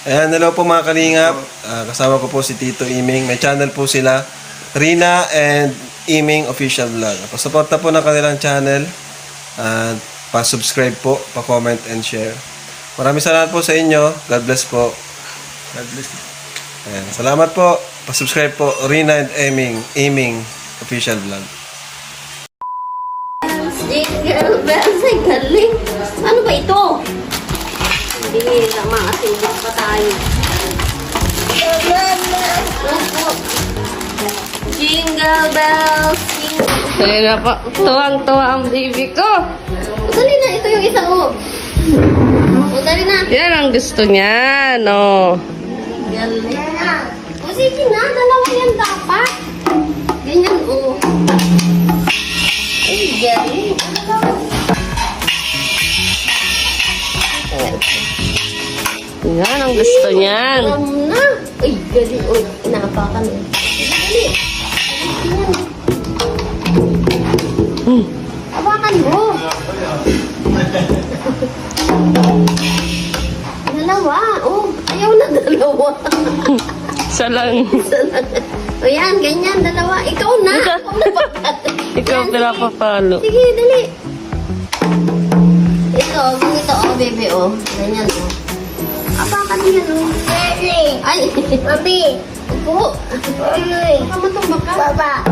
Ayan, hello po mga kalingap. Kasama ko po si Tito Iming. May channel po sila, Rina and Iming Official Vlog. Pasuporta po ng kanilang channel. At pa-subscribe po, pa-comment and share. Maraming salamat po sa inyo. God bless po. God bless. Ayan, salamat po. Pa-subscribe po, Rina and Iming Official Vlog. Jingle bells, ay galing. Ano ba ito? Hindi na makasubok pa tayo. Jingle bells, jingle. Dali na po. Tuwang-tuwa ang baby ko. Dali na, ito yung isa ko. Dali na. Yan ang gusto niya, no? Galing. O sige na, dalawa yan dapat. Ganyan, o. Ay, galing. Yan ang gusto niyan. Alam na. Ay, galing. Uy, inaapakan eh. Dali. Apakan mo. Dalawa. Oh, ayaw na dalawa. Isa lang. O yan, ganyan, dalawa. Ikaw na. Ikaw na pa. Ikaw pinapapalo. Sige, dali. Ito, ganito, oh, bebe, oh. Ganyan, oh. Apakan mo yan, oh. Ay, Papi. Upo. Baka matumbak ka. Baba.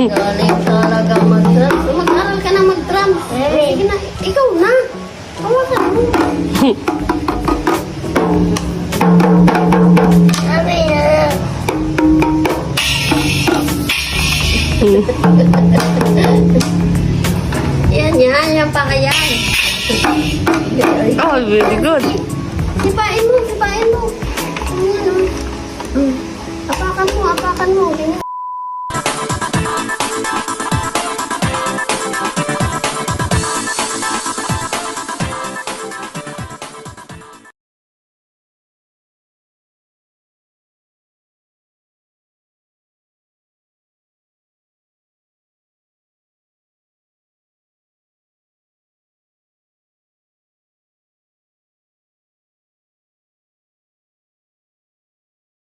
Galing talaga mag-drum. Mag-aral ka na mag-drum. Sige na, ikaw na. Hawakan mo. Sabi na. Yan pa kaya. Oh, very good. Sipain mo. Ayan, oh. Apakan mo. Ganyan.